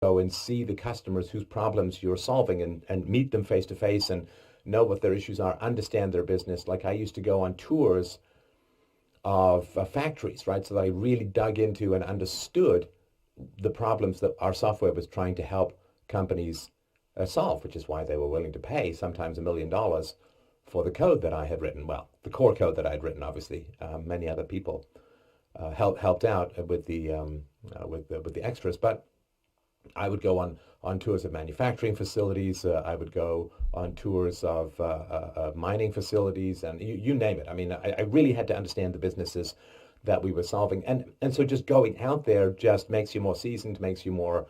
go and see the customers whose problems you're solving and meet them face to face and know what their issues are, understand their business. Like I used to go on tours of factories, right? So that I really dug into and understood the problems that our software was trying to help companies solve, which is why they were willing to pay sometimes $1 million for the code that I had written. Well, the core code that I'd written, obviously. Many other people helped out with the extras, but I would go on tours of manufacturing facilities. I would go on tours of mining facilities, and you name it. I mean, I really had to understand the businesses that we were solving, and so just going out there just makes you more seasoned, makes you more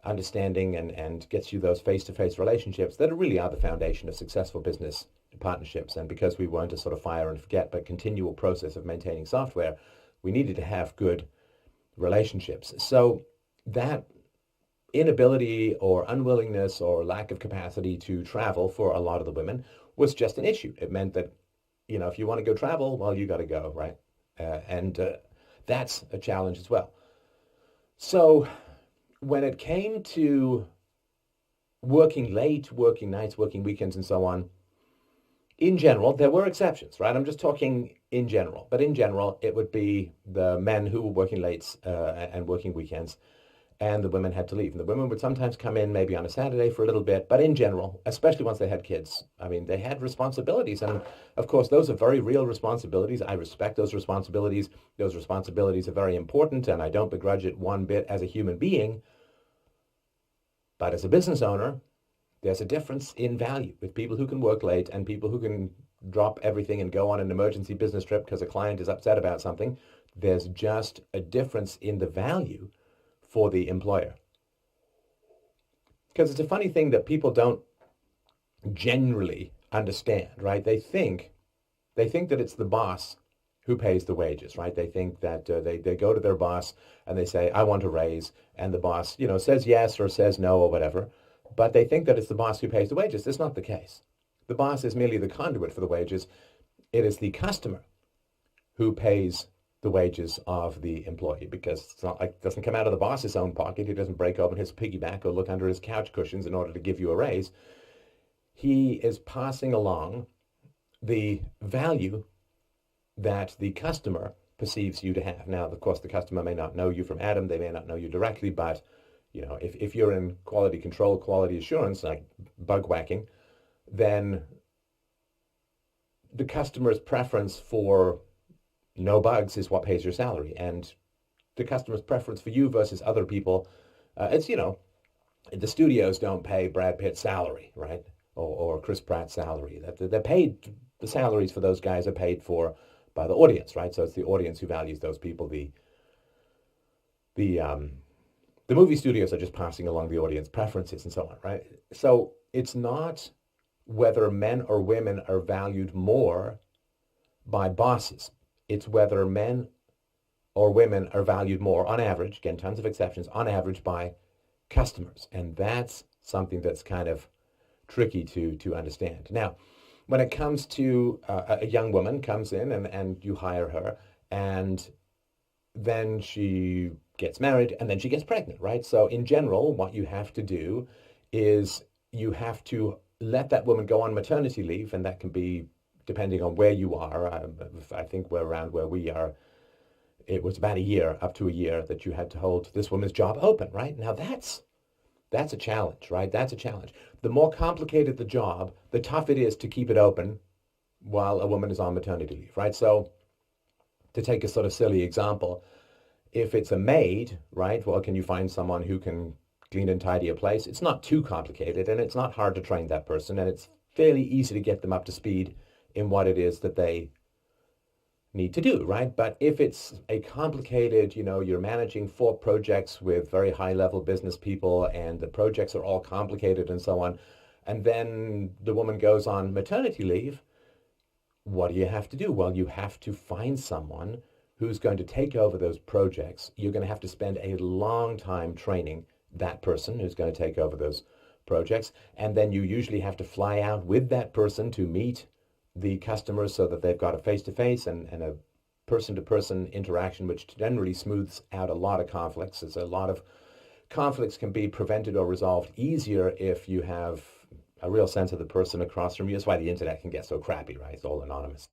understanding, and gets you those face-to-face relationships that really are the foundation of successful business partnerships. And because we weren't a sort of fire and forget but continual process of maintaining software, we needed to have good relationships. So that inability or unwillingness or lack of capacity to travel for a lot of the women was just an issue. It meant that, if you want to go travel, well, you got to go, right? And that's a challenge as well. So when it came to working late, working nights, working weekends, and so on, in general, there were exceptions, right? I'm just talking in general. But in general, it would be the men who were working late and working weekends, and the women had to leave. And the women would sometimes come in maybe on a Saturday for a little bit, but in general, especially once they had kids, I mean, they had responsibilities. And of course, those are very real responsibilities. I respect those responsibilities. Those responsibilities are very important, and I don't begrudge it one bit as a human being. But as a business owner, there's a difference in value with people who can work late and people who can drop everything and go on an emergency business trip because a client is upset about something. There's just a difference in the value for the employer. Because it's a funny thing that people don't generally understand, right? They think that it's the boss who pays the wages, right? They think that they go to their boss and they say, I want a raise. And the boss, says yes or says no or whatever. But they think that it's the boss who pays the wages. That's not the case. The boss is merely the conduit for the wages. It is the customer who pays the wages of the employee, because it's not like it doesn't come out of the boss's own pocket. He doesn't break open his piggyback or look under his couch cushions in order to give you a raise. He is passing along the value that the customer perceives you to have. Now, of course, the customer may not know you from Adam. They may not know you directly, but if you're in quality control, quality assurance, like bug whacking, then the customer's preference for no bugs is what pays your salary. And the customer's preference for you versus other people, it's, the studios don't pay Brad Pitt's salary, right? Or Chris Pratt's salary. They're paid, the salaries for those guys are paid for by the audience, right? So it's the audience who values those people. The movie studios are just passing along the audience preferences and so on, right? So it's not whether men or women are valued more by bosses. It's whether men or women are valued more, on average, again, tons of exceptions, on average by customers. And that's something that's kind of tricky to understand. Now, when it comes to a young woman comes in and you hire her, and then she gets married, and then she gets pregnant, right? So in general, what you have to do is you have to let that woman go on maternity leave, and that can be, depending on where you are, I think we're around where we are, it was about a year, up to a year, that you had to hold this woman's job open, right? Now that's a challenge, right? That's a challenge. The more complicated the job, the tougher it is to keep it open while a woman is on maternity leave, right? So to take a sort of silly example, if it's a maid, right, well, can you find someone who can clean and tidy a place? It's not too complicated, and it's not hard to train that person, and it's fairly easy to get them up to speed in what it is that they need to do, right? But if it's a complicated, you're managing 4 projects with very high-level business people, and the projects are all complicated and so on, and then the woman goes on maternity leave, what do you have to do? Well, you have to find someone who's going to take over those projects. You're going to have to spend a long time training that person who's going to take over those projects. And then you usually have to fly out with that person to meet the customers so that they've got a face-to-face and a person-to-person interaction, which generally smooths out a lot of conflicts. There's a lot of conflicts can be prevented or resolved easier if you have a real sense of the person across from you. That's why the internet can get so crappy, right? It's all anonymous.